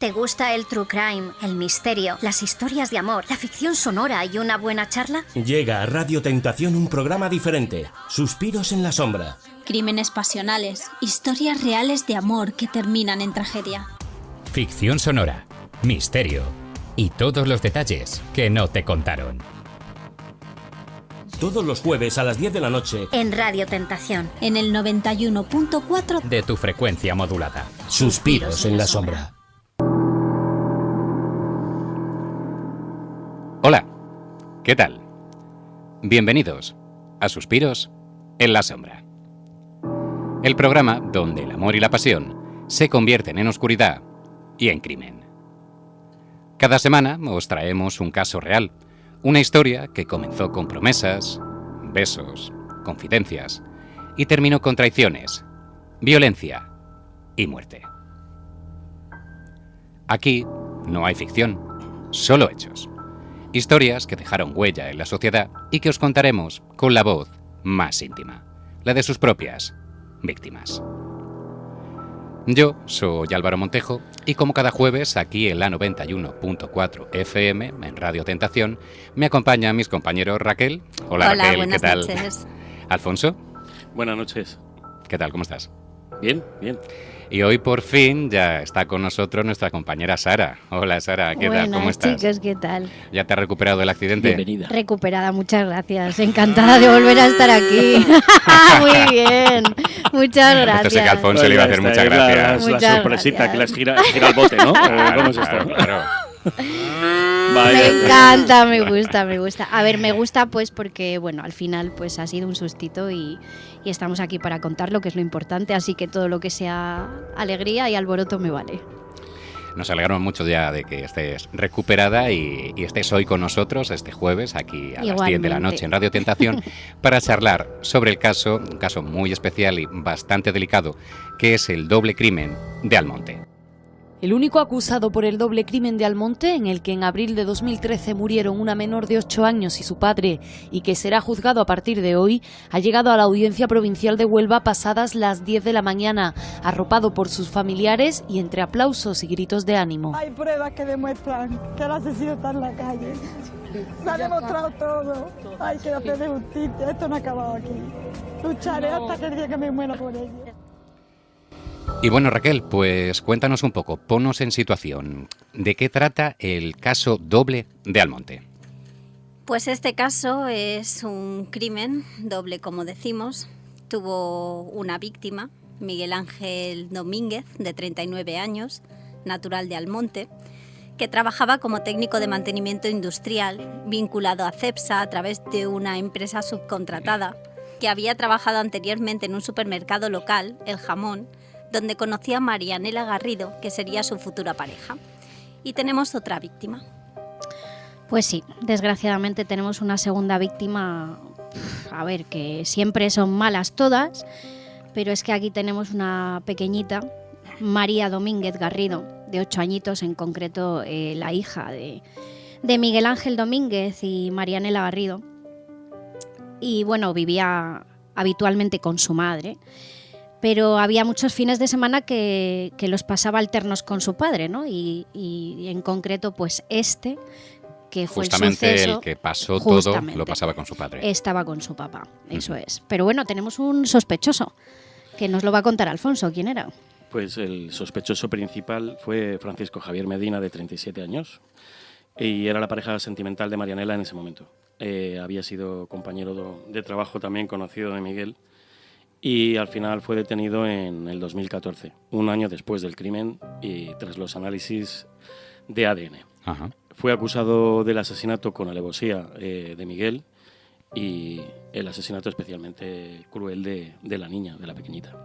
¿Te gusta el true crime, el misterio, las historias de amor, la ficción sonora y una buena charla? Llega a Radio Tentación un programa diferente. Suspiros en la sombra. Crímenes pasionales, historias reales de amor que terminan en tragedia. Ficción sonora, misterio y todos los detalles que no te contaron. Todos los jueves a las 10 de la noche En Radio Tentación. En el 91.4 de tu frecuencia modulada. Suspiros en la sombra. Hola, ¿qué tal? Bienvenidos a Suspiros en la sombra. El programa donde el amor y la pasión se convierten en oscuridad y en crimen. Cada semana os traemos un caso real, una historia que comenzó con promesas, besos, confidencias y terminó con traiciones, violencia y muerte. Aquí no hay ficción, solo hechos. Historias que dejaron huella en la sociedad y que os contaremos con la voz más íntima, la de sus propias víctimas. Yo soy Álvaro Montejo y como cada jueves aquí en la 91.4 FM en Radio Tentación me acompañan mis compañeros Raquel. Hola Raquel, buenas ¿qué tal? noches. Alfonso, Buenas noches. ¿qué tal? ¿Cómo estás? Bien, bien. Y hoy por fin ya está con nosotros nuestra compañera Sara. Hola Sara, ¿qué tal? ¿Cómo estás? Chicos, ¿qué tal? ¿Ya te has recuperado del accidente? Bienvenida. Recuperada, muchas gracias. Encantada de volver a estar aquí. Muy bien, muchas gracias. Esto sé que a Alfonso le iba a hacer muchas gracias. La Muchas sorpresita gracias. que les gira el bote, ¿no? ¿Cómo es esto? Claro. Vaya. Me encanta, me gusta. A ver, me gusta pues porque, bueno, al final pues ha sido un sustito y estamos aquí para contarlo, que es lo importante, así que todo lo que sea alegría y alboroto me vale. Nos alegramos mucho ya de que estés recuperada y estés hoy con nosotros este jueves aquí a las 10 de la noche en Radio Tentación para charlar sobre el caso, un caso muy especial y bastante delicado, que es el doble crimen de Almonte. El único acusado por el doble crimen de Almonte, en el que en abril de 2013 murieron una menor de 8 años y su padre, y que será juzgado a partir de hoy, ha llegado a la Audiencia Provincial de Huelva pasadas las 10 de la mañana, arropado por sus familiares y entre aplausos y gritos de ánimo. Hay pruebas que demuestran que el asesino está en la calle. Se ha demostrado todo. Hay que hacer de justicia. Esto no ha acabado aquí. Lucharé hasta que el día que me muera por ella. Y bueno, Raquel, pues cuéntanos un poco, ponnos en situación. ¿De qué trata el caso doble de Almonte? Pues este caso es un crimen doble, como decimos. Tuvo una víctima, Miguel Ángel Domínguez, de 39 años, natural de Almonte, que trabajaba como técnico de mantenimiento industrial, vinculado a Cepsa a través de una empresa subcontratada, que había trabajado anteriormente en un supermercado local, El Jamón, donde conocía a Marianela Garrido, que sería su futura pareja. Y tenemos otra víctima. Pues sí, desgraciadamente tenemos una segunda víctima, a ver, que siempre son malas todas, pero es que aquí tenemos una pequeñita, María Domínguez Garrido, de 8 añitos, en concreto la hija de Miguel Ángel Domínguez y Marianela Garrido. Y bueno, vivía habitualmente con su madre, pero había muchos fines de semana que los pasaba alternos con su padre, ¿no? Y en concreto, pues que fue Justamente el suceso, el que pasó todo lo pasaba con su padre. estaba con su papá, eso es. Pero bueno, tenemos un sospechoso, que nos lo va a contar Alfonso. ¿Quién era? Pues el sospechoso principal fue Francisco Javier Medina, de 37 años, y era la pareja sentimental de Marianela en ese momento. Había sido compañero de trabajo también conocido de Miguel, y al final fue detenido en el 2014, un año después del crimen y tras los análisis de ADN. Ajá. Fue acusado del asesinato con alevosía de Miguel y el asesinato especialmente cruel de la niña, de la pequeñita.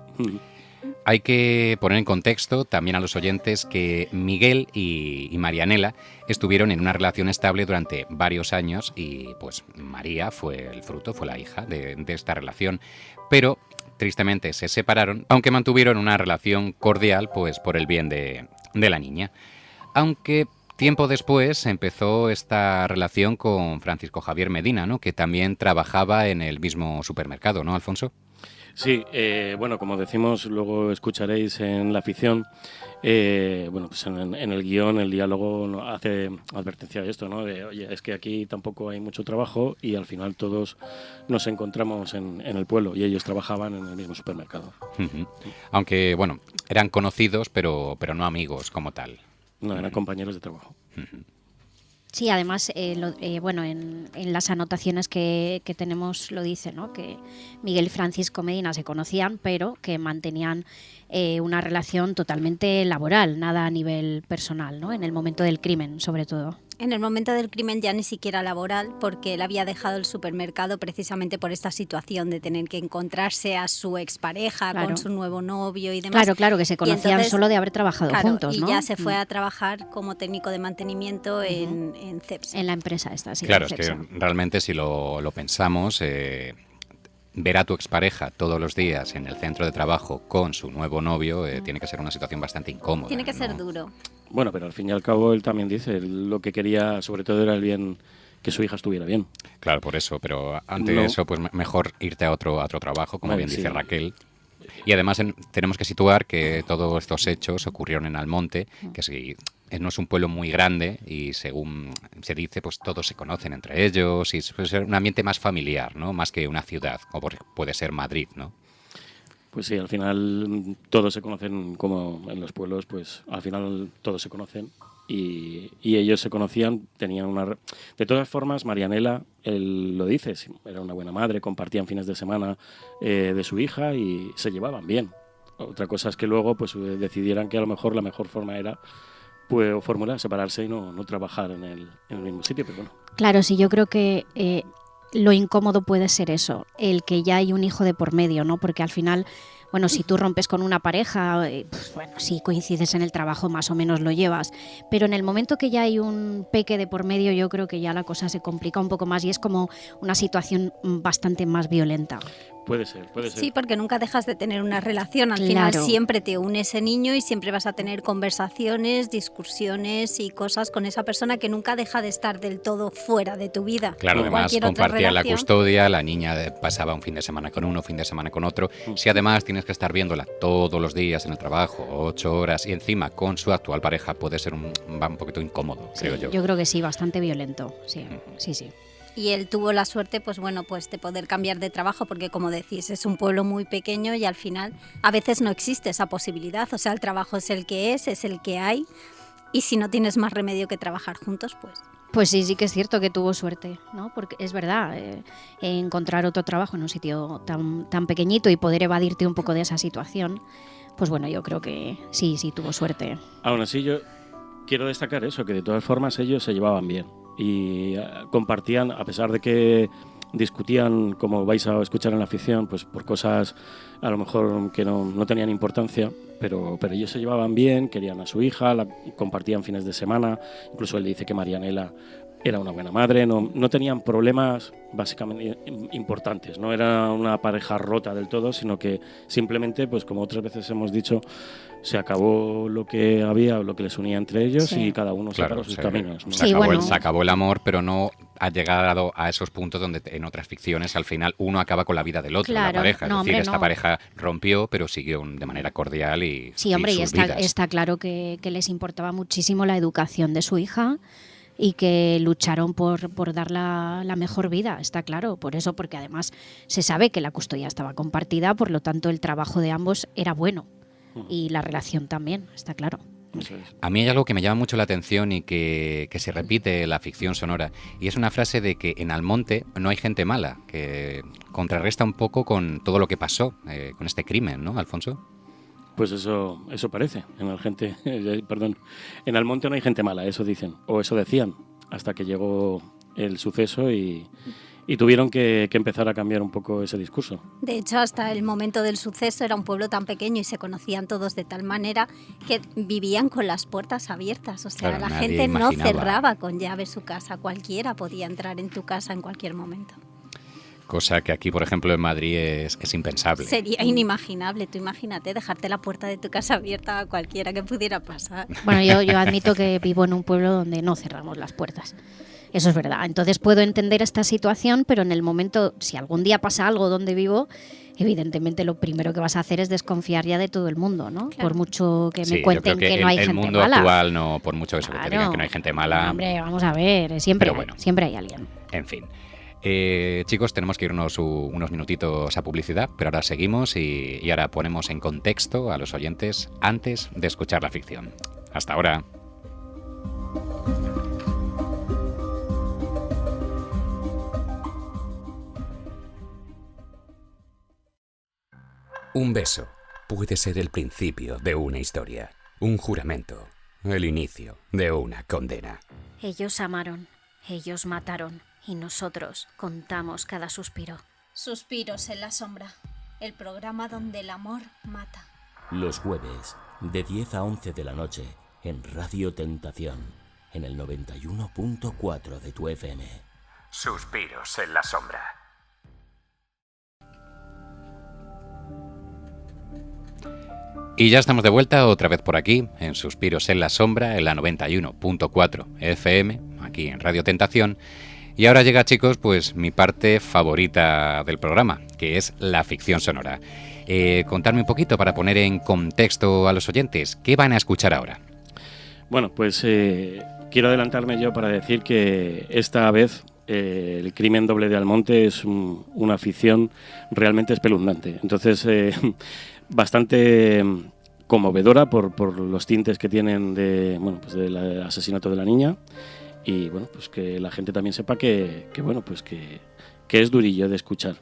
Hay que poner en contexto también a los oyentes que Miguel y Marianela estuvieron en una relación estable durante varios años y pues María fue el fruto, fue la hija de esta relación, pero tristemente se separaron, aunque mantuvieron una relación cordial pues por el bien de la niña. Aunque tiempo después empezó esta relación con Francisco Javier Medina, ¿no? Que también trabajaba en el mismo supermercado, ¿no, Alfonso? Sí, bueno, como decimos, luego escucharéis en la ficción, bueno, pues en el guión, el diálogo hace advertencia de esto, ¿no? De, oye, es que aquí tampoco hay mucho trabajo y al final todos nos encontramos en el pueblo y ellos trabajaban en el mismo supermercado. Uh-huh. Aunque, bueno, eran conocidos, pero no amigos como tal. No, eran compañeros de trabajo. Uh-huh. Sí, además, bueno, en las anotaciones que tenemos lo dice, ¿no? Que Miguel y Francisco Medina se conocían, pero que mantenían una relación totalmente laboral, nada a nivel personal, ¿no? En el momento del crimen, sobre todo. En el momento del crimen ya ni siquiera laboral, porque él había dejado el supermercado precisamente por esta situación de tener que encontrarse a su expareja, claro, con su nuevo novio y demás. Claro, que se conocían entonces, solo de haber trabajado juntos, ¿no? Y ya se fue a trabajar como técnico de mantenimiento en Cepsa. En la empresa esta, sí. Claro, es que realmente si lo pensamos, ver a tu expareja todos los días en el centro de trabajo con su nuevo novio tiene que ser una situación bastante incómoda. Tiene que ¿no? ser duro. Bueno, pero al fin y al cabo él también dice, lo que quería sobre todo era el bien, que su hija estuviera bien. Claro, por eso, pero antes de eso, pues mejor irte a otro trabajo, como bien dice Raquel. Y además tenemos que situar que todos estos hechos ocurrieron en Almonte, que sí, no es un pueblo muy grande y según se dice, pues todos se conocen entre ellos y puede ser un ambiente más familiar, ¿no? Más que una ciudad, como puede ser Madrid, ¿no? Pues sí, al final todos se conocen, como en los pueblos, pues al final todos se conocen y ellos se conocían, tenían una... De todas formas, Marianela, él lo dice, era una buena madre, compartían fines de semana de su hija y se llevaban bien. Otra cosa es que luego pues decidieran que a lo mejor la mejor forma era pues fórmula, separarse y no trabajar en el mismo sitio, pero bueno. Claro, sí, yo creo que lo incómodo puede ser eso, el que ya hay un hijo de por medio, ¿no? Porque al final, bueno, si tú rompes con una pareja, pues bueno, si coincides en el trabajo más o menos lo llevas, pero en el momento que ya hay un peque de por medio yo creo que ya la cosa se complica un poco más y es como una situación bastante más violenta. Puede ser. Sí, porque nunca dejas de tener una relación. Al final siempre te une ese niño y siempre vas a tener conversaciones, discusiones y cosas con esa persona que nunca deja de estar del todo fuera de tu vida. Claro, además compartía la custodia, la niña pasaba un fin de semana con uno, fin de semana con otro. Si además tienes que estar viéndola todos los días en el trabajo, 8 horas, y encima con su actual pareja puede ser un poquito incómodo, creo yo. Yo creo que sí, bastante violento, sí. Y él tuvo la suerte, pues bueno, pues de poder cambiar de trabajo, porque como decís, es un pueblo muy pequeño y al final a veces no existe esa posibilidad. O sea, el trabajo es el que es el que hay, y si no tienes más remedio que trabajar juntos, pues... Pues sí que es cierto que tuvo suerte, ¿no? Porque es verdad, encontrar otro trabajo en un sitio tan pequeñito y poder evadirte un poco de esa situación, pues bueno, yo creo que sí tuvo suerte. Aún así, yo quiero destacar eso, que de todas formas ellos se llevaban bien y compartían, a pesar de que discutían, como vais a escuchar en la ficción, pues por cosas a lo mejor que no tenían importancia, pero ellos se llevaban bien, querían a su hija, compartían fines de semana, incluso él dice que Marianela era una buena madre, no tenían problemas básicamente importantes, no era una pareja rota del todo, sino que simplemente, pues como otras veces hemos dicho, se acabó lo que había, lo que les unía entre ellos y cada uno separó sus caminos, ¿no? Se acabó el amor, pero no ha llegado a esos puntos donde en otras ficciones al final uno acaba con la vida del otro, la pareja. Es decir, esta pareja rompió, pero siguió de manera cordial y sí, hombre, y vidas. Está claro que les importaba muchísimo la educación de su hija y que lucharon por dar la mejor vida, está claro, por eso, porque además se sabe que la custodia estaba compartida, por lo tanto el trabajo de ambos era bueno y la relación también, está claro. A mí hay algo que me llama mucho la atención y que se repite en la ficción sonora, y es una frase de que en Almonte no hay gente mala, que contrarresta un poco con todo lo que pasó con este crimen, ¿no, Alfonso? Pues eso parece. En Almonte no hay gente mala, eso dicen, o eso decían, hasta que llegó el suceso y tuvieron que empezar a cambiar un poco ese discurso. De hecho, hasta el momento del suceso era un pueblo tan pequeño y se conocían todos de tal manera que vivían con las puertas abiertas. O sea, la gente no cerraba con llave su casa, cualquiera podía entrar en tu casa en cualquier momento. Cosa que aquí, por ejemplo, en Madrid es impensable. Sería inimaginable. Tú imagínate dejarte la puerta de tu casa abierta a cualquiera que pudiera pasar. Bueno, yo admito que vivo en un pueblo donde no cerramos las puertas. Eso es verdad. Entonces puedo entender esta situación, pero en el momento, si algún día pasa algo donde vivo, evidentemente lo primero que vas a hacer es desconfiar ya de todo el mundo, ¿no? Claro. Por mucho que Sí, me cuenten yo creo que no hay el gente mundo mala. actual, no, por mucho eso que te Claro. digan que no hay gente mala. Hombre, vamos a ver, siempre, Pero bueno. siempre hay alguien. En fin. Chicos, tenemos que irnos unos minutitos a publicidad, pero ahora seguimos y ahora ponemos en contexto a los oyentes antes de escuchar la ficción. Hasta ahora. Un beso puede ser el principio de una historia, un juramento, el inicio de una condena. Ellos amaron, ellos mataron y nosotros contamos cada suspiro. Suspiros en la sombra, el programa donde el amor mata. Los jueves, de 10 a 11 de la noche, en Radio Tentación, en el 91.4 de tu FM. Suspiros en la sombra. Y ya estamos de vuelta otra vez por aquí, en Suspiros en la Sombra, en la 91.4 FM, aquí en Radio Tentación. Y ahora llega, chicos, pues mi parte favorita del programa, que es la ficción sonora. Contadme un poquito para poner en contexto a los oyentes. ¿Qué van a escuchar ahora? Bueno, pues quiero adelantarme yo para decir que esta vez el crimen doble de Almonte es una ficción realmente espeluznante. Entonces, bastante conmovedora por los tintes que tienen del asesinato de la niña. Y bueno, pues que la gente también sepa que es durillo de escuchar.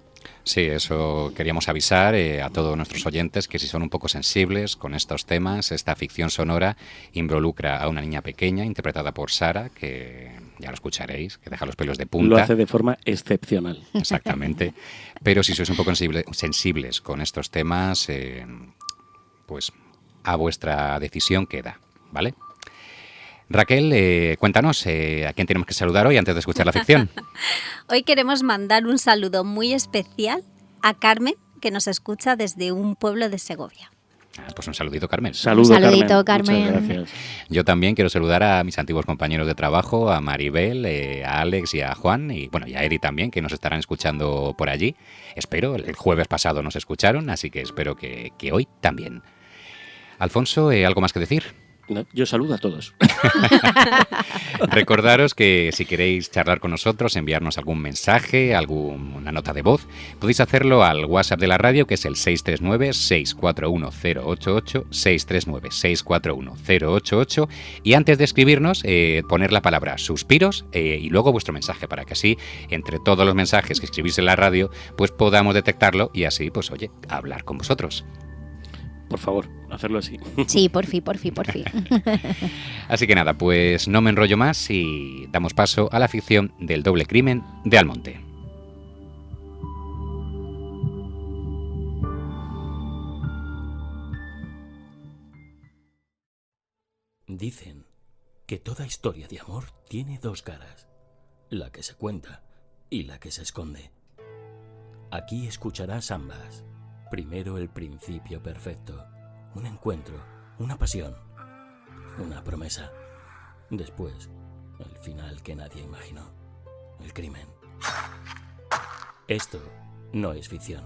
Sí, eso queríamos avisar a todos nuestros oyentes, que si son un poco sensibles con estos temas, esta ficción sonora involucra a una niña pequeña interpretada por Sara, que ya lo escucharéis, que deja los pelos de punta. Lo hace de forma excepcional. Exactamente. Pero si sois un poco sensibles con estos temas, pues a vuestra decisión queda, ¿vale? Raquel, cuéntanos, ¿a quién tenemos que saludar hoy antes de escuchar la ficción? Hoy queremos mandar un saludo muy especial a Carmen, que nos escucha desde un pueblo de Segovia. Pues un saludito, Carmen. Un saludito, Carmen. Muchas gracias. Yo también quiero saludar a mis antiguos compañeros de trabajo, a Maribel, a Alex y a Juan, y bueno, y a Eri también, que nos estarán escuchando por allí. Espero, el jueves pasado nos escucharon, así que espero que hoy también. Alfonso, ¿algo más que decir? No, yo saludo a todos. Recordaros que si queréis charlar con nosotros, enviarnos algún mensaje, alguna nota de voz, podéis hacerlo al WhatsApp de la radio, que es el 639-641-088, 639-641-088, y antes de escribirnos, poner la palabra suspiros y luego vuestro mensaje, para que así, entre todos los mensajes que escribís en la radio, pues podamos detectarlo y así, pues oye, hablar con vosotros. Por favor, hacerlo así. Sí, por fin. Así que nada, pues no me enrollo más y damos paso a la ficción del doble crimen de Almonte. Dicen que toda historia de amor tiene dos caras, la que se cuenta y la que se esconde. Aquí escucharás ambas. Primero el principio perfecto, un encuentro, una pasión, una promesa. Después, el final que nadie imaginó, el crimen. Esto no es ficción.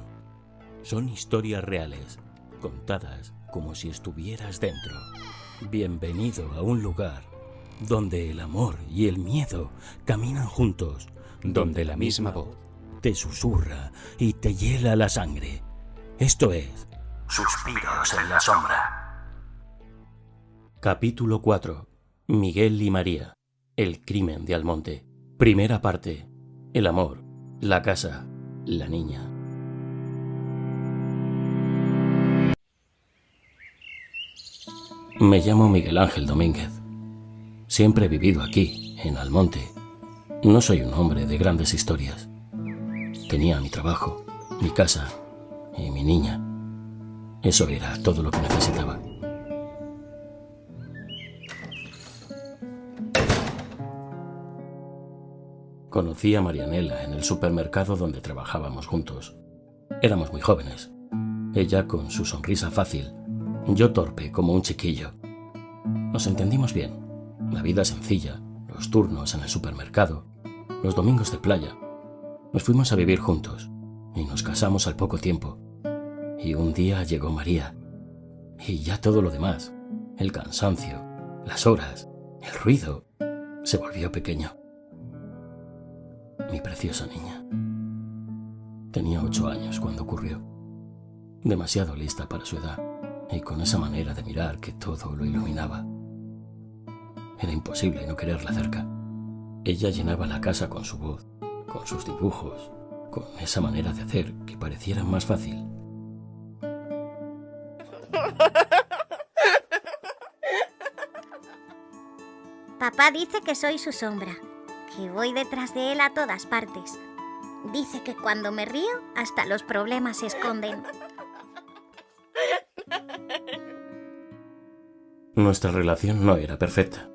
Son historias reales, contadas como si estuvieras dentro. Bienvenido a un lugar donde el amor y el miedo caminan juntos, donde la misma voz te susurra y te hiela la sangre. Esto es Suspiros en la Sombra. Capítulo 4. Miguel y María. El crimen de Almonte. Primera parte. El amor, la casa, la niña. Me llamo Miguel Ángel Domínguez. Siempre he vivido aquí, en Almonte. No soy un hombre de grandes historias. Tenía mi trabajo, mi casa y mi niña. Eso era todo lo que necesitaba. Conocí a Marianela en el supermercado donde trabajábamos juntos. Éramos muy jóvenes. Ella con su sonrisa fácil, yo torpe como un chiquillo. Nos entendimos bien. La vida sencilla, los turnos en el supermercado, los domingos de playa. Nos fuimos a vivir juntos y nos casamos al poco tiempo. Y un día llegó María. Y ya todo lo demás, el cansancio, las horas, el ruido, se volvió pequeño. Mi preciosa niña. Tenía 8 años cuando ocurrió. Demasiado lista para su edad y con esa manera de mirar que todo lo iluminaba. Era imposible no quererla cerca. Ella llenaba la casa con su voz, con sus dibujos, con esa manera de hacer que pareciera más fácil. Papá dice que soy su sombra, que voy detrás de él a todas partes. Dice que cuando me río, hasta los problemas se esconden. Nuestra relación no era perfecta.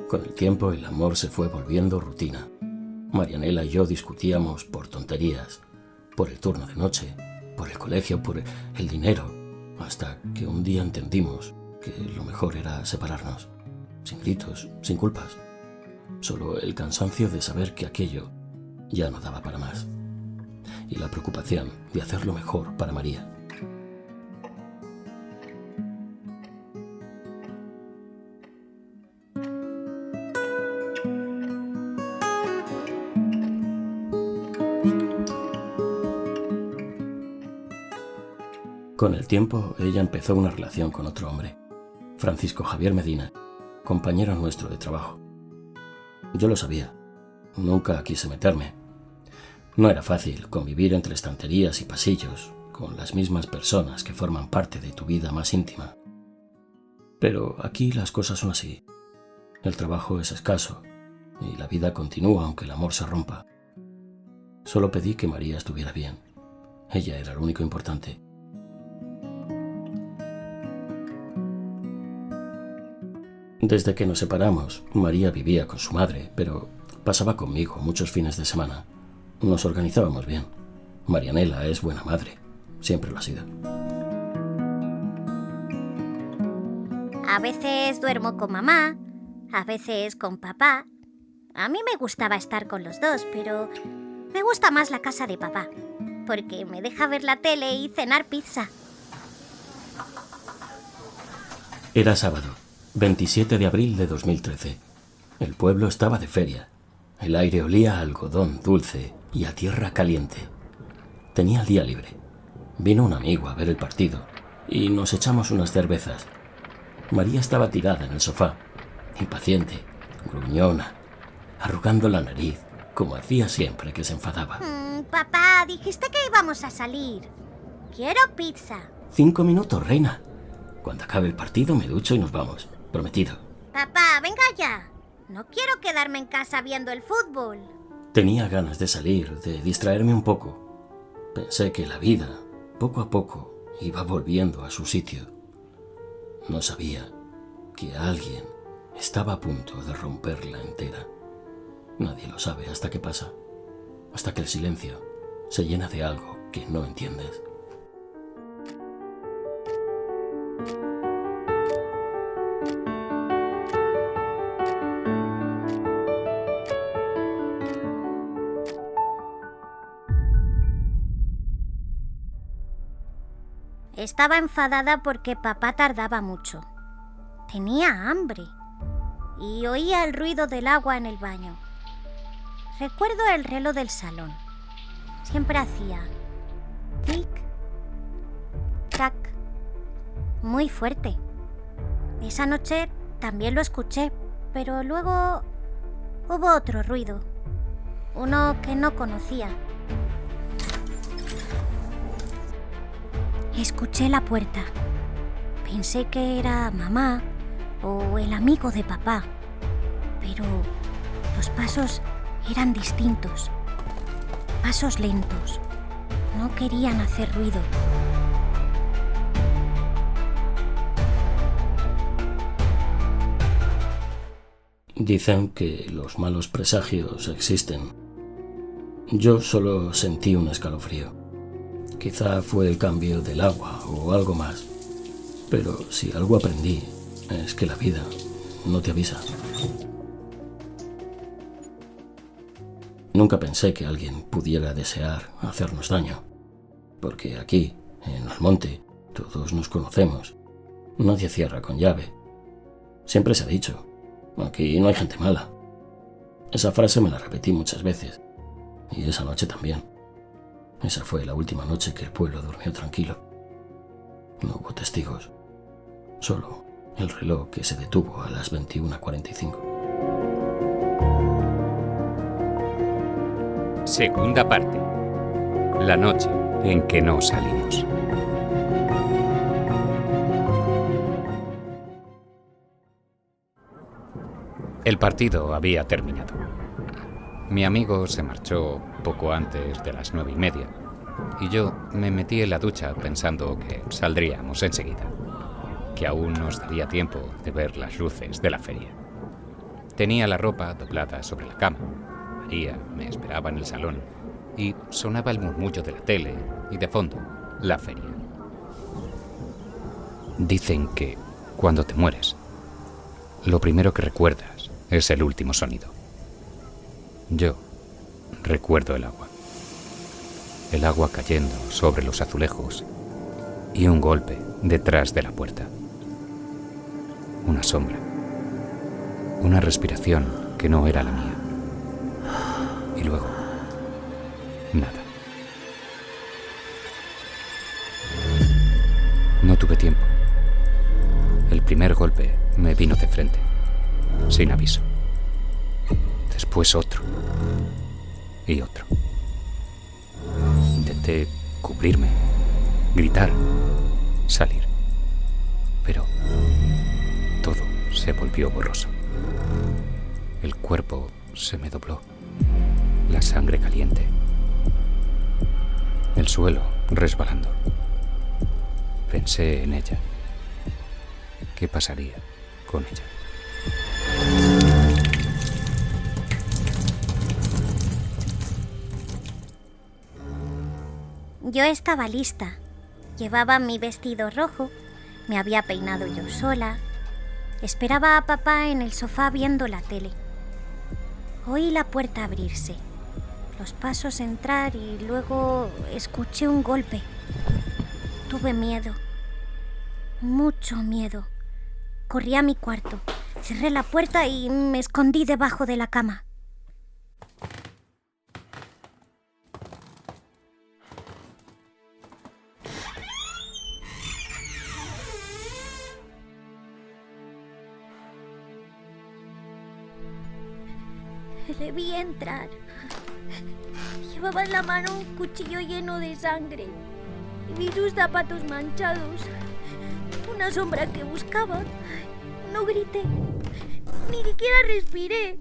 Con el tiempo el amor se fue volviendo rutina. Marianela y yo discutíamos por tonterías, por el turno de noche, por el colegio, por el dinero, hasta que un día entendimos que lo mejor era separarnos, sin gritos, sin culpas. Solo el cansancio de saber que aquello ya no daba para más, y la preocupación de hacerlo mejor para María. Con el tiempo, ella empezó una relación con otro hombre, Francisco Javier Medina, compañero nuestro de trabajo. Yo lo sabía. Nunca quise meterme. No era fácil convivir entre estanterías y pasillos con las mismas personas que forman parte de tu vida más íntima. Pero aquí las cosas son así. El trabajo es escaso y la vida continúa aunque el amor se rompa. Solo pedí que María estuviera bien. Ella era lo único importante. Desde que nos separamos, María vivía con su madre, pero pasaba conmigo muchos fines de semana. Nos organizábamos bien. Marianela es buena madre. Siempre lo ha sido. A veces duermo con mamá, a veces con papá. A mí me gustaba estar con los dos, pero me gusta más la casa de papá, porque me deja ver la tele y cenar pizza. Era sábado, 27 de abril de 2013. El pueblo estaba de feria. El aire olía a algodón dulce y a tierra caliente. Tenía el día libre. Vino un amigo a ver el partido y nos echamos unas cervezas. María estaba tirada en el sofá, impaciente, gruñona, arrugando la nariz, como hacía siempre que se enfadaba. Papá, dijiste que íbamos a salir. Quiero pizza. 5 minutos, reina. Cuando acabe el partido me ducho y nos vamos. Prometido. Papá, venga ya. No quiero quedarme en casa viendo el fútbol. Tenía ganas de salir, de distraerme un poco. Pensé que la vida, poco a poco, iba volviendo a su sitio. No sabía que alguien estaba a punto de romperla entera. Nadie lo sabe hasta que pasa, hasta que el silencio se llena de algo que no entiendes. Estaba enfadada porque papá tardaba mucho. Tenía hambre y oía el ruido del agua en el baño. Recuerdo el reloj del salón. Siempre hacía tic, tac, muy fuerte. Esa noche también lo escuché, pero luego hubo otro ruido, uno que no conocía. Escuché la puerta. Pensé que era mamá o el amigo de papá, pero los pasos eran distintos. Pasos lentos. No querían hacer ruido. Dicen que los malos presagios existen. Yo solo sentí un escalofrío. Quizá fue el cambio del agua o algo más. Pero si algo aprendí es que la vida no te avisa. Nunca pensé que alguien pudiera desear hacernos daño, porque aquí, en Almonte, todos nos conocemos. Nadie cierra con llave. Siempre se ha dicho, aquí no hay gente mala. Esa frase me la repetí muchas veces, y esa noche también. Esa fue la última noche que el pueblo durmió tranquilo. No hubo testigos, solo el reloj que se detuvo a las 21:45. Segunda parte. La noche en que no salimos. El partido había terminado. Mi amigo se marchó poco antes de las 9:30 y yo me metí en la ducha pensando que saldríamos enseguida, que aún nos daría tiempo de ver las luces de la feria. Tenía la ropa doblada sobre la cama. María me esperaba en el salón y sonaba el murmullo de la tele y de fondo la feria. Dicen que cuando te mueres, lo primero que recuerdas es el último sonido. Yo recuerdo el agua cayendo sobre los azulejos y un golpe detrás de la puerta. Una sombra, una respiración que no era la mía. Y luego, nada. No tuve tiempo. El primer golpe me vino de frente, sin aviso. Después otro. Y otro. Intenté cubrirme, gritar, salir. Pero todo se volvió borroso. El cuerpo se me dobló. La sangre caliente. El suelo resbalando. Pensé en ella. ¿Qué pasaría con ella? Yo estaba lista. Llevaba mi vestido rojo, me había peinado yo sola. Esperaba a papá en el sofá viendo la tele. Oí la puerta abrirse, los pasos entrar y luego escuché un golpe. Tuve miedo, mucho miedo. Corrí a mi cuarto, cerré la puerta y me escondí debajo de la cama. Le vi entrar. Llevaba en la mano un cuchillo lleno de sangre y vi sus zapatos manchados. Una sombra que buscaba. No grité, ni siquiera respiré.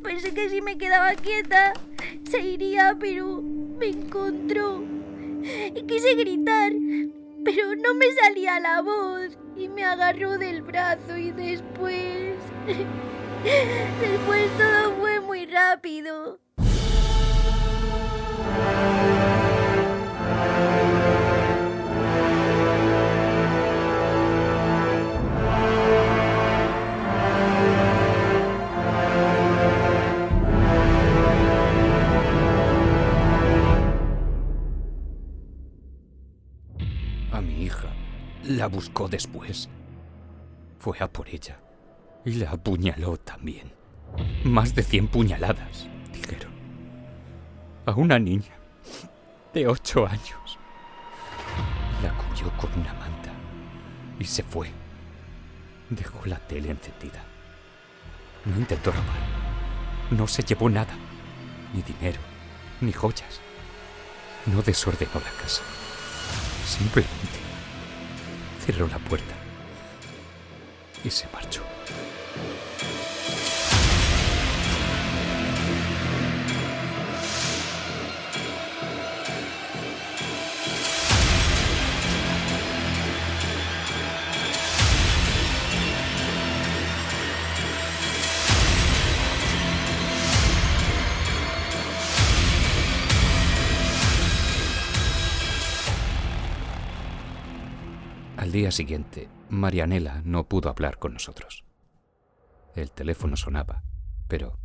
Pensé que si me quedaba quieta se iría, pero me encontró. Y quise gritar, pero no me salía la voz y me agarró del brazo y después todo fue muy rápido. A mi hija la buscó después. Fue a por ella y la apuñaló también. Más de 100 puñaladas, dijeron. A una niña de 8 años. La cubrió con una manta y se fue. Dejó la tele encendida. No intentó robar. No se llevó nada. Ni dinero, ni joyas. No desordenó la casa. Simplemente cerró la puerta y se marchó. Al día siguiente, Marianela no pudo hablar con nosotros. El teléfono sonaba, pero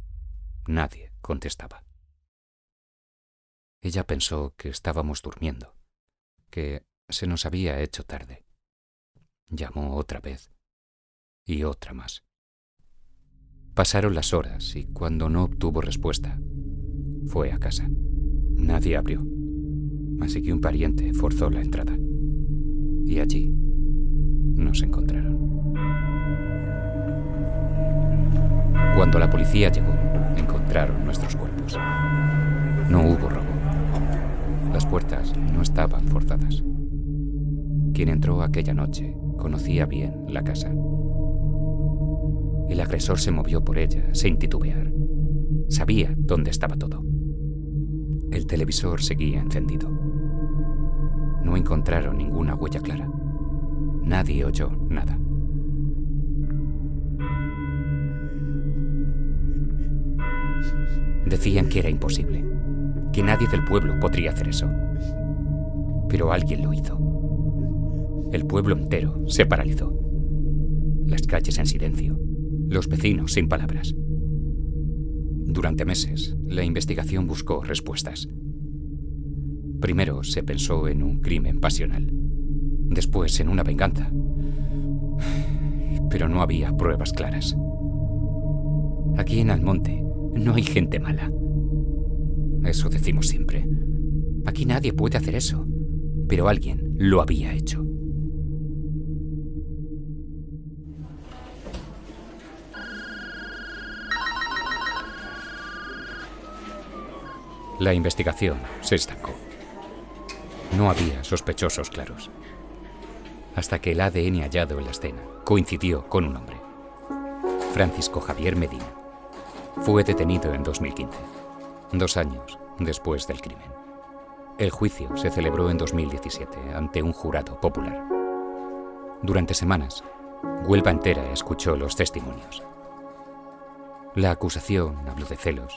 nadie contestaba. Ella pensó que estábamos durmiendo, que se nos había hecho tarde. Llamó otra vez y otra más. Pasaron las horas y cuando no obtuvo respuesta, fue a casa. Nadie abrió, así que un pariente forzó la entrada. Y allí nos encontraron. Cuando la policía llegó, encontraron nuestros cuerpos. No hubo robo. Las puertas no estaban forzadas. Quien entró aquella noche conocía bien la casa. El agresor se movió por ella sin titubear. Sabía dónde estaba todo. El televisor seguía encendido. No encontraron ninguna huella clara. Nadie oyó nada. Decían que era imposible, que nadie del pueblo podría hacer eso. Pero alguien lo hizo. El pueblo entero se paralizó. Las calles en silencio, los vecinos sin palabras. Durante meses, la investigación buscó respuestas. Primero se pensó en un crimen pasional, después en una venganza. Pero no había pruebas claras. Aquí en Almonte no hay gente mala. Eso decimos siempre. Aquí nadie puede hacer eso, pero alguien lo había hecho. La investigación se estancó. No había sospechosos claros. Hasta que el ADN hallado en la escena coincidió con un hombre. Francisco Javier Medina. Fue detenido en 2015, 2 años después del crimen. El juicio se celebró en 2017 ante un jurado popular. Durante semanas, Huelva entera escuchó los testimonios. La acusación habló de celos,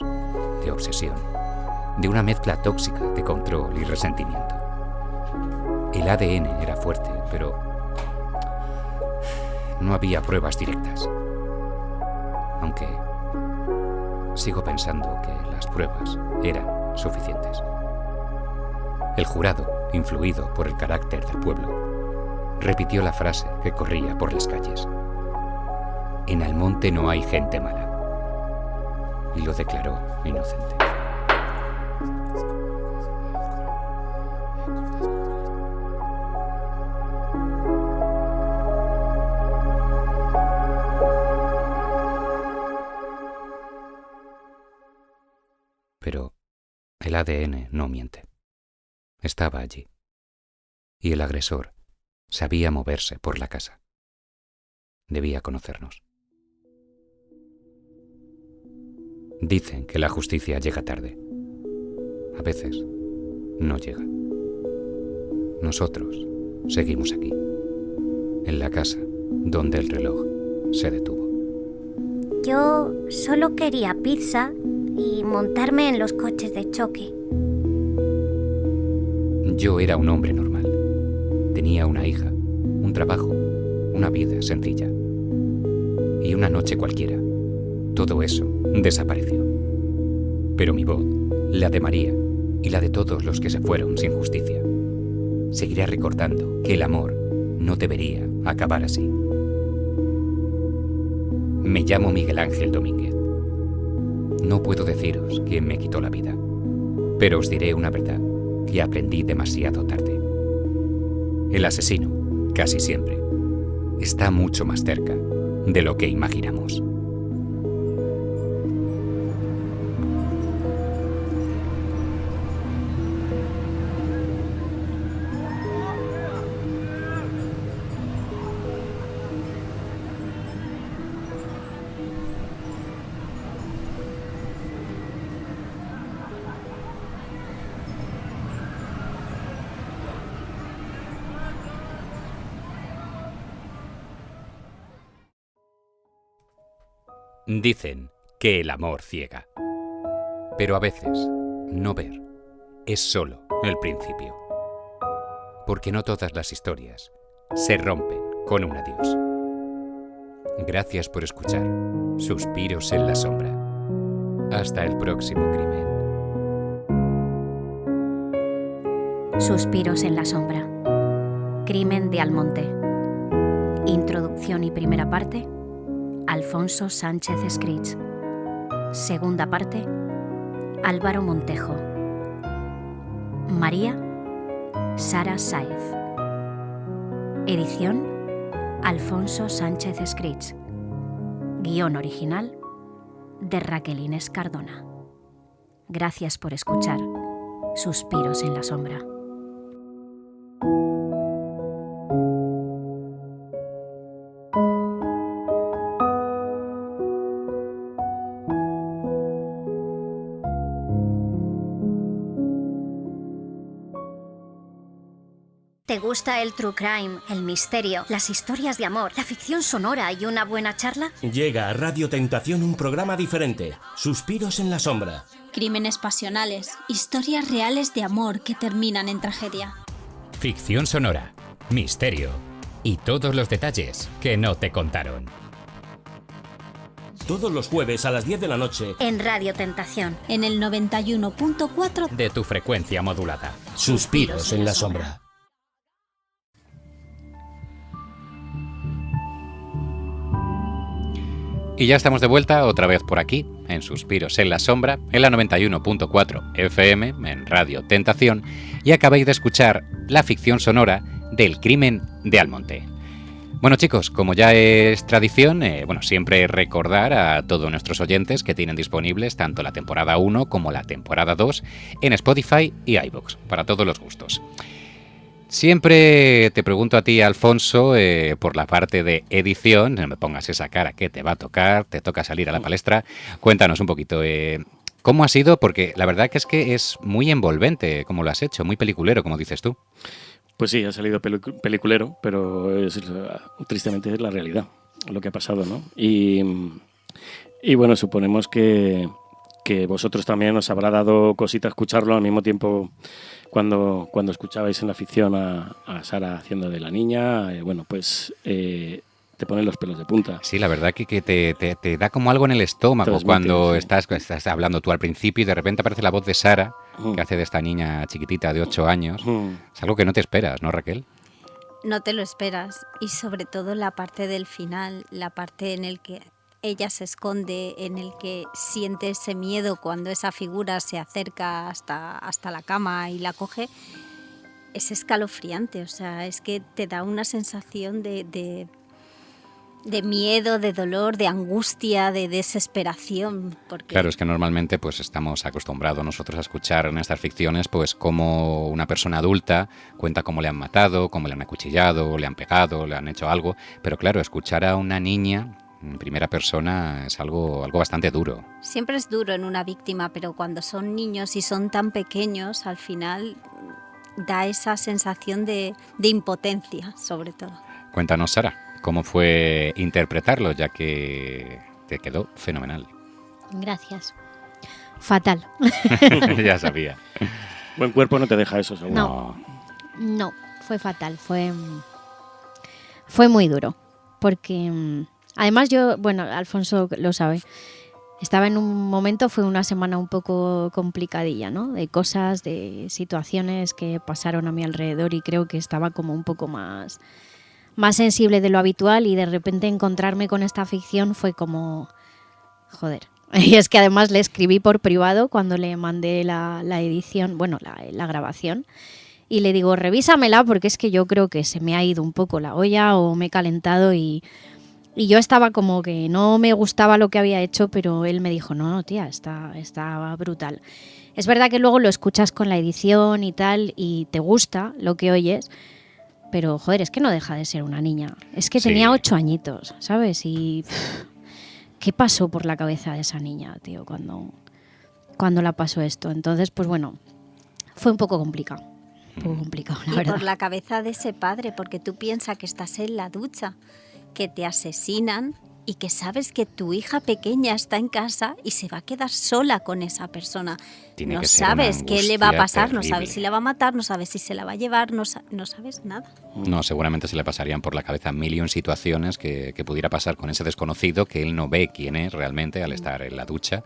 de obsesión, de una mezcla tóxica de control y resentimiento. El ADN era fuerte, pero no había pruebas directas. Aunque sigo pensando que las pruebas eran suficientes. El jurado, influido por el carácter del pueblo, repitió la frase que corría por las calles. En Almonte no hay gente mala. Y lo declaró inocente. Pero el ADN no miente. Estaba allí. Y el agresor sabía moverse por la casa. Debía conocernos. Dicen que la justicia llega tarde. A veces no llega. Nosotros seguimos aquí, en la casa donde el reloj se detuvo. Yo solo quería pizza y montarme en los coches de choque. Yo era un hombre normal. Tenía una hija, un trabajo, una vida sencilla. Y una noche cualquiera, todo eso desapareció. Pero mi voz, la de María y la de todos los que se fueron sin justicia, seguirá recordando que el amor no debería acabar así. Me llamo Miguel Ángel Domínguez. No puedo deciros quién me quitó la vida, pero os diré una verdad que aprendí demasiado tarde. El asesino, casi siempre, está mucho más cerca de lo que imaginamos. Dicen que el amor ciega. Pero a veces, no ver es solo el principio. Porque no todas las historias se rompen con un adiós. Gracias por escuchar Suspiros en la Sombra. Hasta el próximo crimen. Suspiros en la sombra. Crimen de Almonte. Introducción y primera parte, Alfonso Sánchez Escrits. Segunda parte, Álvaro Montejo. María, Sara Sáez. Edición, Alfonso Sánchez Escrits. Guión original, de Raquel Inés Cardona. Gracias por escuchar Suspiros en la sombra. ¿Te gusta el true crime, el misterio, las historias de amor, la ficción sonora y una buena charla? Llega a Radio Tentación un programa diferente, Suspiros en la sombra. Crímenes pasionales, historias reales de amor que terminan en tragedia. Ficción sonora, misterio y todos los detalles que no te contaron. Todos los jueves a las 10 de la noche En Radio Tentación. En el 91.4 de tu frecuencia modulada. Suspiros en la sombra. Y ya estamos de vuelta otra vez por aquí, en Suspiros en la Sombra, en la 91.4 FM, en Radio Tentación, y acabáis de escuchar la ficción sonora del Crimen de Almonte. Bueno chicos, como ya es tradición, siempre recordar a todos nuestros oyentes que tienen disponibles tanto la temporada 1 como la temporada 2 en Spotify y iVoox, para todos los gustos. Siempre te pregunto a ti, Alfonso, por la parte de edición, no me pongas esa cara que te va a tocar, te toca salir a la palestra. Cuéntanos un poquito, ¿cómo ha sido? Porque la verdad que es muy envolvente como lo has hecho, muy peliculero, como dices tú. Pues sí, ha salido peliculero, pero tristemente es la realidad, lo que ha pasado, ¿no? Y bueno, suponemos que vosotros también os habrá dado cosita escucharlo al mismo tiempo. Cuando escuchabais en la ficción a Sara haciendo de la niña, te ponen los pelos de punta. Sí, la verdad que te da como algo en el estómago. Transmite, cuando sí. estás hablando tú al principio y de repente aparece la voz de Sara, que hace de esta niña chiquitita de 8 años. Es algo que no te esperas, ¿no, Raquel? No te lo esperas. Y sobre todo la parte del final, la parte en el que ella se esconde, en el que siente ese miedo cuando esa figura se acerca hasta la cama y la coge, es escalofriante. O sea, es que te da una sensación de miedo, de dolor, de angustia, de desesperación. Porque... Claro, es que normalmente pues estamos acostumbrados nosotros a escuchar en estas ficciones pues cómo una persona adulta cuenta cómo le han matado, cómo le han acuchillado, le han pegado, le han hecho algo, pero claro, escuchar a una niña en primera persona es algo bastante duro. Siempre es duro en una víctima, pero cuando son niños y son tan pequeños, al final da esa sensación de impotencia, sobre todo. Cuéntanos, Sara, ¿cómo fue interpretarlo, ya que te quedó fenomenal? Gracias. Fatal. Ya sabía. Buen cuerpo no te deja eso, seguro. No, fue fatal. Fue muy duro, porque... Además Alfonso lo sabe, estaba en un momento, fue una semana un poco complicadilla, ¿no? De cosas, de situaciones que pasaron a mi alrededor y creo que estaba como un poco más sensible de lo habitual y de repente encontrarme con esta ficción fue como, joder. Y es que además le escribí por privado cuando le mandé la edición, la grabación. Y le digo, revísamela porque es que yo creo que se me ha ido un poco la olla o me he calentado y yo estaba como que no me gustaba lo que había hecho, pero él me dijo, no, tía, está brutal. Es verdad que luego lo escuchas con la edición y tal, y te gusta lo que oyes, pero, joder, es que no deja de ser una niña. Es que tenía 8 añitos, ¿sabes? Y ¿qué pasó por la cabeza de esa niña, tío, cuando la pasó esto? Entonces, pues bueno, fue un poco complicado. La verdad. Por la cabeza de ese padre, porque tú piensas que estás en la ducha, que te asesinan y que sabes que tu hija pequeña está en casa y se va a quedar sola con esa persona. No sabes qué le va a pasar, terrible. No sabes si la va a matar, no sabes si se la va a llevar, no sabes nada. No, seguramente se le pasarían por la cabeza mil y un situaciones que pudiera pasar con ese desconocido que él no ve quién es realmente al estar en la ducha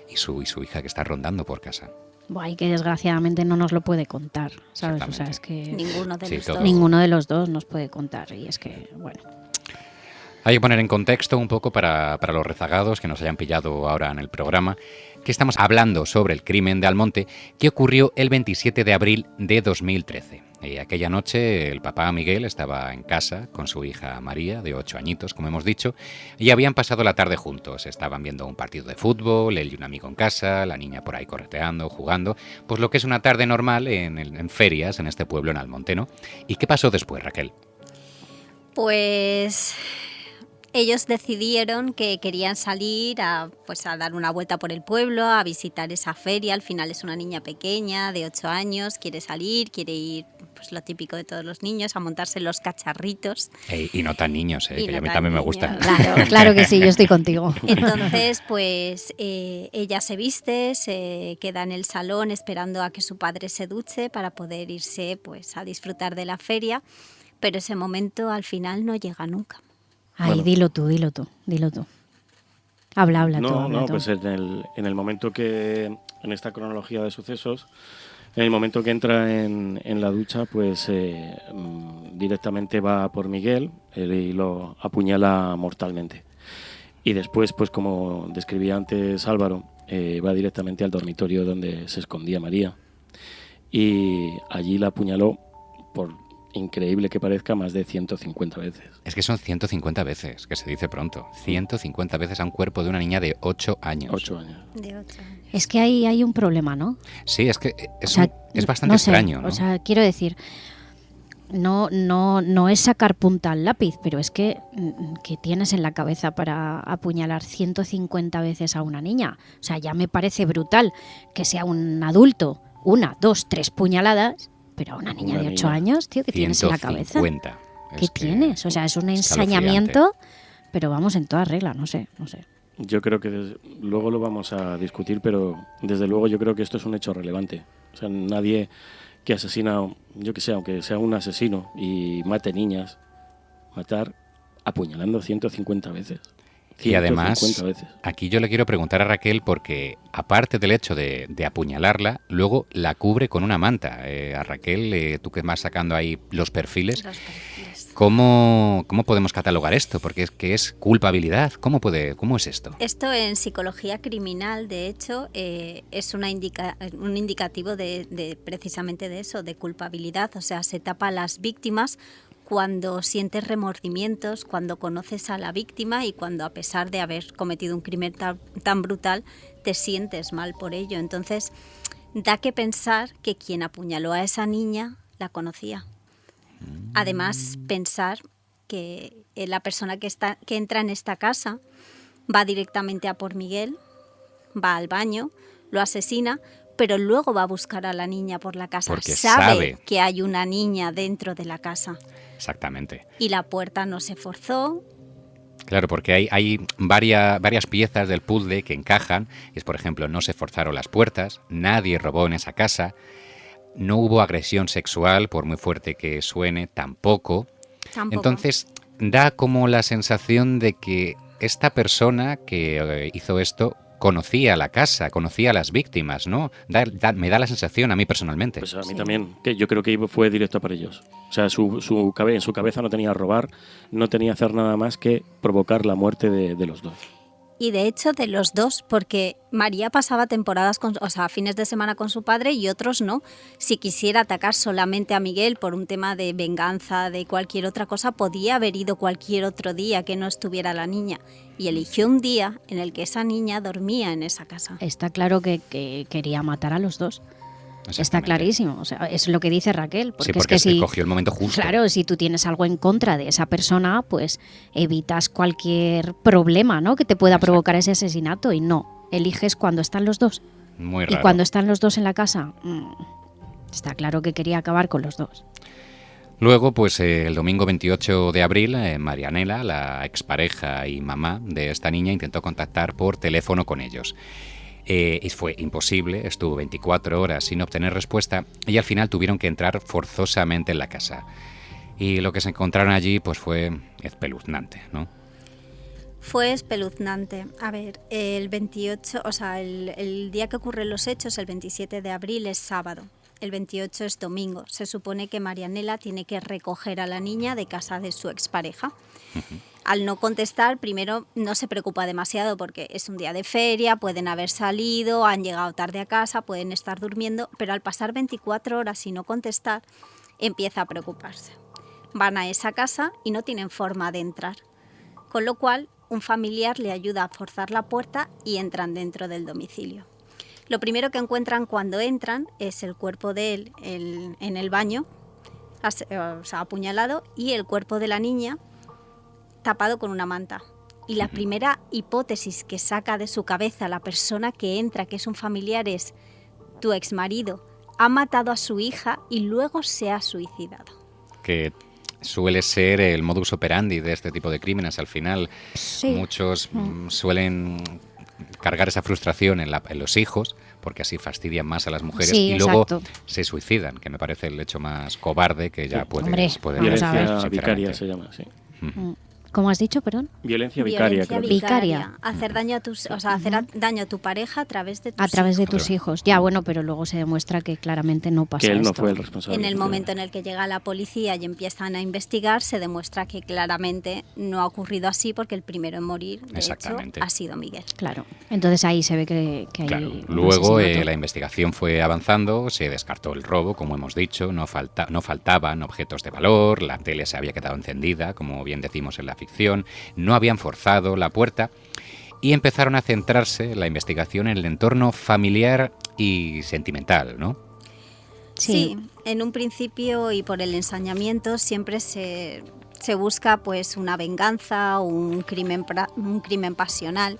y su hija que está rondando por casa. Buah, y que desgraciadamente no nos lo puede contar, ¿sabes? O sea, es que Ninguno de los dos. ninguno de los dos nos puede contar. Y es que, bueno. Hay que poner en contexto un poco para los rezagados que nos hayan pillado ahora en el programa, que estamos hablando sobre el crimen de Almonte que ocurrió el 27 de abril de 2013. Aquella noche el papá Miguel estaba en casa con su hija María, de 8 añitos, como hemos dicho, y habían pasado la tarde juntos. Estaban viendo un partido de fútbol, él y un amigo en casa, la niña por ahí correteando, jugando, pues lo que es una tarde normal en ferias en este pueblo, en Almonte, ¿no? ¿Y qué pasó después, Raquel? Pues ellos decidieron que querían salir a dar una vuelta por el pueblo, a visitar esa feria. Al final es una niña pequeña de 8 años, quiere salir, quiere ir, pues lo típico de todos los niños, a montarse los cacharritos. Y no tan niños, que no a mí tan también me niños. gustan. Claro que sí, yo estoy contigo. Entonces, pues ella se viste, se queda en el salón esperando a que su padre se duche para poder irse pues a disfrutar de la feria, pero ese momento al final no llega nunca. Ay, Bueno. dilo tú. Habla tú. No, pues en el momento que, en esta cronología de sucesos, en el momento que entra en la ducha, pues directamente va por Miguel y lo apuñala mortalmente. Y después, pues como describía antes Álvaro, va directamente al dormitorio donde se escondía María. Y allí la apuñaló, por increíble que parezca, más de 150 veces. Es que son 150 veces, que se dice pronto. 150 veces a un cuerpo de una niña de 8 años. 8 años. De 8 años. Es que hay un problema, ¿no? Sí, es que es, O sea, es bastante no sé, extraño, ¿no? O sea, quiero decir, no es sacar punta al lápiz, pero es que tienes en la cabeza para apuñalar 150 veces a una niña. O sea, ya me parece brutal que sea un adulto, 1, 2, 3 puñaladas, pero a una niña de 8 años, tío, ¿qué tienes en la cabeza? 150. ¿Qué Es que tienes? O sea, es un escalofriante. ensañamiento, pero vamos, en toda regla, no sé. Yo creo que luego lo vamos a discutir, pero desde luego yo creo que esto es un hecho relevante. O sea, nadie que asesina, yo que sé, aunque sea un asesino y mate niñas, matar apuñalando 150 veces. Y además, 150 veces. aquí yo le quiero preguntar a Raquel porque, aparte del hecho de apuñalarla, luego la cubre con una manta. A Raquel, tú que vas sacando ahí los perfiles, Los perfiles. ¿cómo podemos catalogar esto? Porque es que es culpabilidad. ¿Cómo es esto? Esto en psicología criminal, de hecho, es un indicativo de precisamente de eso, de culpabilidad. O sea, se tapa a las víctimas cuando sientes remordimientos, cuando conoces a la víctima y cuando, a pesar de haber cometido un crimen tan brutal, te sientes mal por ello. Entonces, da que pensar que quien apuñaló a esa niña la conocía. Además, pensar que la persona que entra en esta casa va directamente a por Miguel, va al baño, lo asesina, pero luego va a buscar a la niña por la casa. Porque sabe sabe que hay una niña dentro de la casa. Exactamente. Y la puerta no se forzó. Claro, porque hay varias piezas del puzzle que encajan. Es, por ejemplo, no se forzaron las puertas, nadie robó en esa casa, no hubo agresión sexual, por muy fuerte que suene, tampoco. Entonces, da como la sensación de que esta persona que hizo esto conocía la casa, conocía a las víctimas, ¿no? Me da la sensación a mí personalmente. Pues a mí también, que yo creo que fue directo para ellos. O sea, en su cabeza no tenía robar, no tenía hacer nada más que provocar la muerte de los dos. Y de hecho de los dos, porque María pasaba temporadas, fines de semana con su padre y otros no. Si quisiera atacar solamente a Miguel por un tema de venganza, de cualquier otra cosa, podía haber ido cualquier otro día que no estuviera la niña. Y eligió un día en el que esa niña dormía en esa casa. Está claro que quería matar a los dos. Está clarísimo, o sea, es lo que dice Raquel. Porque porque es que cogió el momento justo. Claro, si tú tienes algo en contra de esa persona, pues evitas cualquier problema, ¿no?, que te pueda provocar ese asesinato, y no, eliges cuando están los dos. Muy raro. Y cuando están los dos en la casa, está claro que quería acabar con los dos. Luego, pues el domingo 28 de abril, Marianela, la expareja y mamá de esta niña, intentó contactar por teléfono con ellos. Y fue imposible, estuvo 24 horas sin obtener respuesta y al final tuvieron que entrar forzosamente en la casa. Y lo que se encontraron allí pues fue espeluznante, ¿no? Fue espeluznante. A ver, el 28, o sea, el día que ocurren los hechos, el 27 de abril, es sábado. El 28 es domingo. Se supone que Marianela tiene que recoger a la niña de casa de su expareja. Al no contestar, primero no se preocupa demasiado porque es un día de feria, pueden haber salido, han llegado tarde a casa, pueden estar durmiendo, pero al pasar 24 horas y no contestar, empieza a preocuparse. Van a esa casa y no tienen forma de entrar, con lo cual un familiar le ayuda a forzar la puerta y entran dentro del domicilio. Lo primero que encuentran cuando entran es el cuerpo de él en el baño, o sea, apuñalado, y el cuerpo de la niña tapado con una manta. Y la primera hipótesis que saca de su cabeza la persona que entra, que es un familiar, es: tu exmarido ha matado a su hija y luego se ha suicidado. Que suele ser el modus operandi de este tipo de crímenes. Al final, Sí. muchos suelen cargar esa frustración en los hijos, porque así fastidian más a las mujeres, Sí, y luego exacto. se suicidan, que me parece el hecho más cobarde que ya puede Hombre, haber. vamos a ver. Violencia vicaria se llama, sí. ¿Cómo has dicho, perdón? Violencia vicaria, creo que es. Vicaria. Hacer daño a tus, o sea, hacer daño a tu pareja a través de tus A través de hijos. tus hijos. Ya, bueno, pero luego se demuestra que claramente no pasa Que él no esto. fue el responsable. En el momento en el que llega la policía y empiezan a investigar, se demuestra que claramente no ha ocurrido así, porque el primero en morir, de hecho, Exactamente. ha sido Miguel. Claro. Entonces ahí se ve que hay Claro. un Luego asesinato. la investigación fue avanzando, se descartó el robo, como hemos dicho, no faltaban objetos de valor, la tele se había quedado encendida, como bien decimos en la ficción, no habían forzado la puerta y empezaron a centrarse la investigación en el entorno familiar y sentimental, ¿no? Sí, en un principio y por el ensañamiento siempre se busca pues una venganza o un crimen pasional.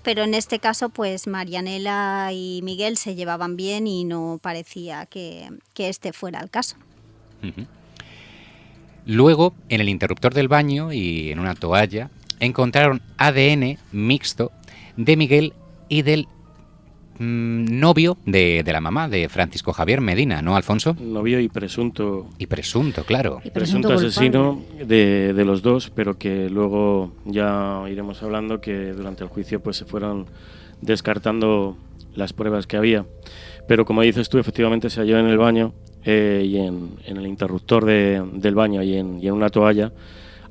Pero en este caso, pues Marianela y Miguel se llevaban bien y no parecía que este fuera el caso. Ujú. Luego, en el interruptor del baño y en una toalla, encontraron ADN mixto de Miguel y del novio de la mamá, de Francisco Javier Medina, ¿no, Alfonso? Novio y presunto. Y presunto, claro. Y Presunto asesino de los dos, pero que luego ya iremos hablando que durante el juicio pues se fueron descartando las pruebas que había. Pero como dices tú, efectivamente se halló en el baño y en el interruptor del baño y en una toalla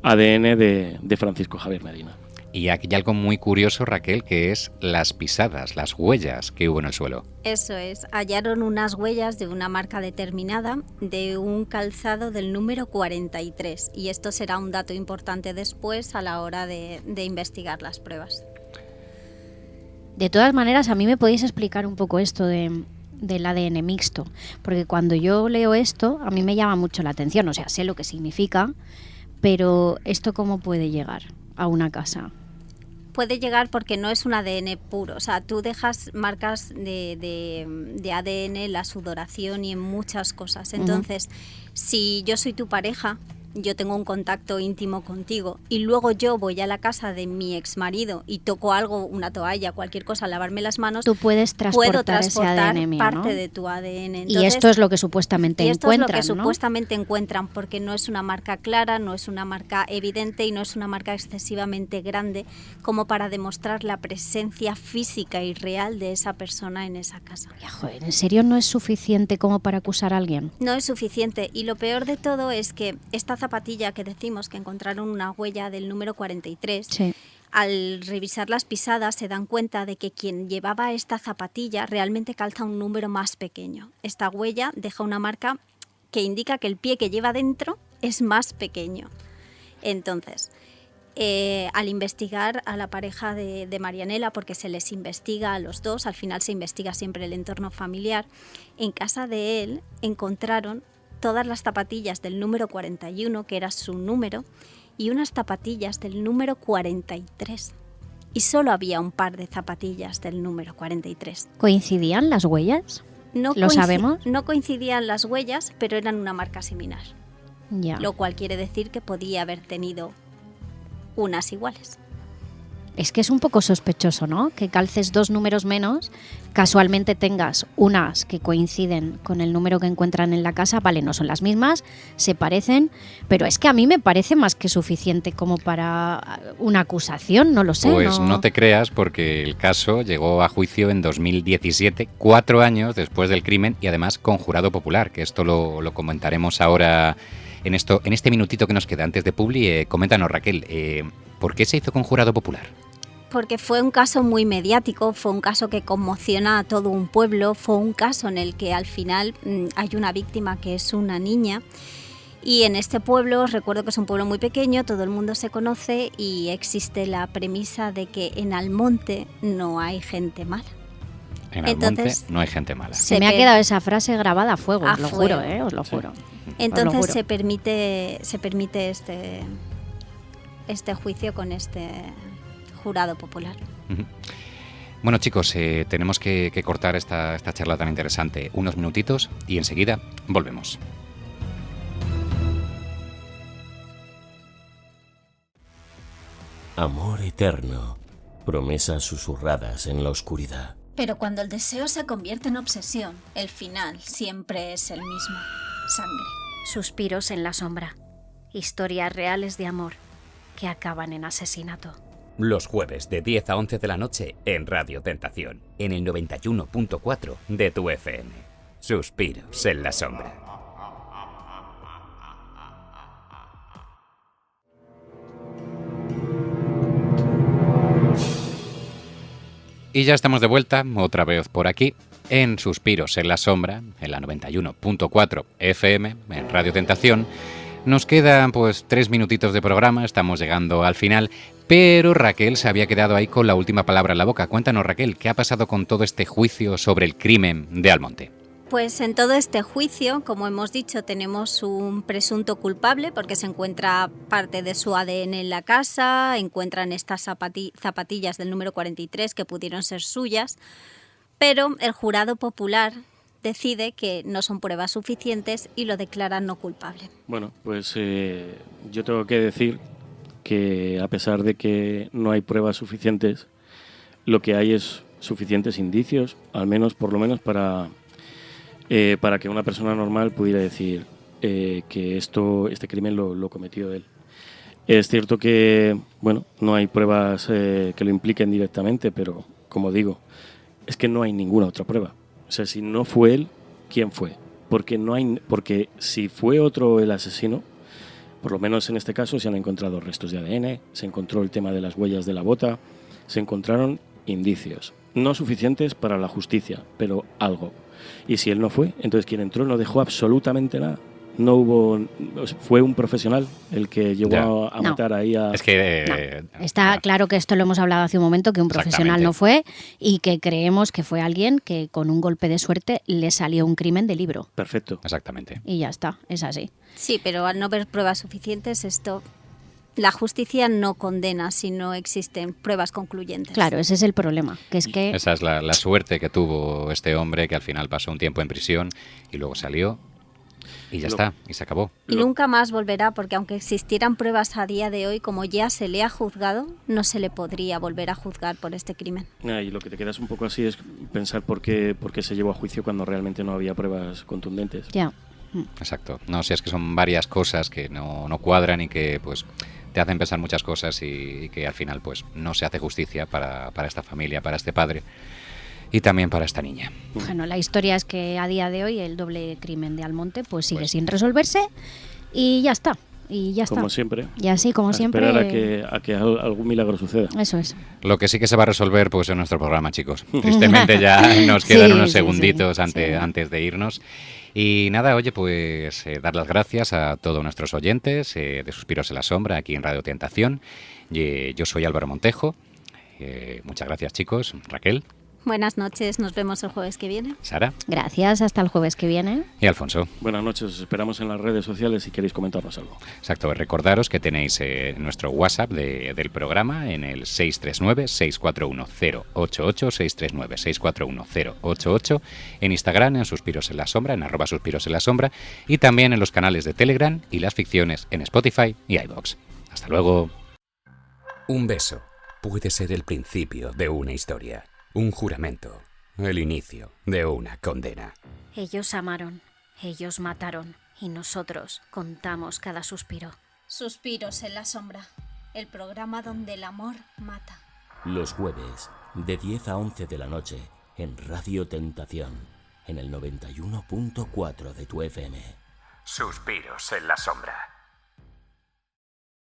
ADN de Francisco Javier Medina. Y aquí hay algo muy curioso, Raquel, que es las pisadas, las huellas que hubo en el suelo. Eso es, hallaron unas huellas de una marca determinada de un calzado del número 43, y esto será un dato importante después a la hora de investigar las pruebas. De todas maneras, a mí me podéis explicar un poco esto del ADN mixto, porque cuando yo leo esto, a mí me llama mucho la atención, o sea, sé lo que significa, pero ¿esto cómo puede llegar a una casa? Puede llegar porque no es un ADN puro, o sea, tú dejas marcas de ADN en la sudoración y en muchas cosas. Entonces, si yo soy tu pareja, yo tengo un contacto íntimo contigo y luego yo voy a la casa de mi exmarido y toco algo, una toalla, cualquier cosa, lavarme las manos, Tú puedes puedo transportar ese transportar ADN mío, parte ¿no? de tu ADN. Y Entonces, esto es lo que supuestamente esto es lo encuentran, que ¿no? supuestamente encuentran, porque no es una marca clara, no es una marca evidente y no es una marca excesivamente grande como para demostrar la presencia física y real de esa persona en esa casa. Ya, joder, ¿en serio no es suficiente como para acusar a alguien? No es suficiente, y lo peor de todo es que esta zapatilla que decimos que encontraron una huella del número 43, Sí. al revisar las pisadas se dan cuenta de que quien llevaba esta zapatilla realmente calza un número más pequeño. Esta huella deja una marca que indica que el pie que lleva dentro es más pequeño. Entonces, al investigar a la pareja de Marianela, porque se les investiga a los dos, al final se investiga siempre el entorno familiar, en casa de él encontraron todas las zapatillas del número 41, que era su número, y unas zapatillas del número 43. Y solo había un par de zapatillas del número 43. ¿Coincidían las huellas? No ¿Lo sabemos? No coincidían las huellas, pero eran una marca similar. Ya. Lo cual quiere decir que podía haber tenido unas iguales. es que es un poco sospechoso, ¿no? Que calces 2 números menos, casualmente tengas unas que coinciden con el número que encuentran en la casa, vale, no son las mismas, se parecen, pero es que a mí me parece más que suficiente como para una acusación, no lo sé. Pues no te creas, porque el caso llegó a juicio en 2017, 4 años después del crimen, y además con jurado popular, que esto lo comentaremos ahora en este minutito que nos queda antes de Publi. Coméntanos, Raquel, ¿por qué se hizo con jurado popular? Porque fue un caso muy mediático, fue un caso que conmociona a todo un pueblo, fue un caso en el que al final hay una víctima que es una niña, y en este pueblo, recuerdo que es un pueblo muy pequeño, todo el mundo se conoce y existe la premisa de que en Almonte no hay gente mala. En Almonte no hay gente mala. Se me ha quedado esa frase grabada a fuego, os lo juro, os lo Sí. juro. Entonces Os lo juro. se permite este juicio con este jurado popular. Ujú. Bueno, chicos, tenemos que cortar esta charla tan interesante unos minutitos y enseguida volvemos. Amor eterno, promesas susurradas en la oscuridad. Pero cuando el deseo se convierte en obsesión, el final siempre es el mismo: sangre. Suspiros en la sombra. Historias reales de amor que acaban en asesinato. Los jueves de 10 a 11 de la noche en Radio Tentación, en el 91.4 de tu FM. Suspiros en la sombra. Y ya estamos de vuelta, otra vez por aquí, en Suspiros en la Sombra, en la 91.4 FM, en Radio Tentación. Nos quedan pues 3 minutitos de programa, estamos llegando al final, pero Raquel se había quedado ahí con la última palabra en la boca. Cuéntanos, Raquel, ¿qué ha pasado con todo este juicio sobre el crimen de Almonte? Pues en todo este juicio, como hemos dicho, tenemos un presunto culpable porque se encuentra parte de su ADN en la casa, encuentran estas zapatillas del número 43 que pudieron ser suyas, pero el jurado popular decide que no son pruebas suficientes y lo declara no culpable. Bueno, pues yo tengo que decir que a pesar de que no hay pruebas suficientes, lo que hay es suficientes indicios, al menos, por lo menos para que una persona normal pudiera decir que este crimen lo cometió él. Es cierto que, bueno, no hay pruebas que lo impliquen directamente, pero como digo, es que no hay ninguna otra prueba. O sea, si no fue él, ¿quién fue? Porque si fue otro el asesino, por lo menos en este caso se han encontrado restos de ADN, se encontró el tema de las huellas de la bota, se encontraron indicios. No suficientes para la justicia, pero algo. Y si él no fue, entonces quien entró no dejó absolutamente nada. No hubo... Fue un profesional el que llegó a matar ahí a... Es que... Está claro que esto lo hemos hablado hace un momento, que un profesional no fue y que creemos que fue alguien que con un golpe de suerte le salió un crimen de libro. Perfecto. Exactamente. Y ya está, es así. Sí, pero al no haber pruebas suficientes, la justicia no condena si no existen pruebas concluyentes. Claro, ese es el problema, que es que... Esa es la suerte que tuvo este hombre, que al final pasó un tiempo en prisión y luego salió y ya está, y se acabó. Y nunca más volverá, porque aunque existieran pruebas a día de hoy, como ya se le ha juzgado, no se le podría volver a juzgar por este crimen. Y lo que te quedas un poco así es pensar por qué se llevó a juicio cuando realmente no había pruebas contundentes. Ya. Exacto. No, si es que son varias cosas que no cuadran y que pues te hacen pensar muchas cosas y que al final pues no se hace justicia para esta familia, para este padre y también para esta niña. Bueno, la historia es que a día de hoy el doble crimen de Almonte pues sigue sin resolverse y ya está. Y ya está. Como siempre. Y así, como siempre. Esperar a que algún milagro suceda. Eso es. Lo que sí que se va a resolver pues en nuestro programa, chicos. Tristemente ya nos quedan unos segunditos antes de irnos. Y nada, oye, pues dar las gracias a todos nuestros oyentes de Suspiros en la Sombra aquí en Radio Tentación. Yo soy Álvaro Montejo. Muchas gracias, chicos. Raquel. Buenas noches, nos vemos el jueves que viene. Sara. Gracias, hasta el jueves que viene. Y Alfonso. Buenas noches, os esperamos en las redes sociales si queréis comentarnos algo. Exacto, recordaros que tenéis nuestro WhatsApp del programa en el 639-641-088, 639-641-088, en Instagram, en Suspiros en la Sombra, en @Suspiros en la Sombra, y también en los canales de Telegram y las ficciones en Spotify y iVoox. Hasta luego. Un beso, puede ser el principio de una historia, un juramento, el inicio de una condena. Ellos amaron, ellos mataron y nosotros contamos cada suspiro. Suspiros en la sombra, el programa donde el amor mata. Los jueves, de 10 a 11 de la noche, en Radio Tentación, en el 91.4 de tu FM. Suspiros en la sombra.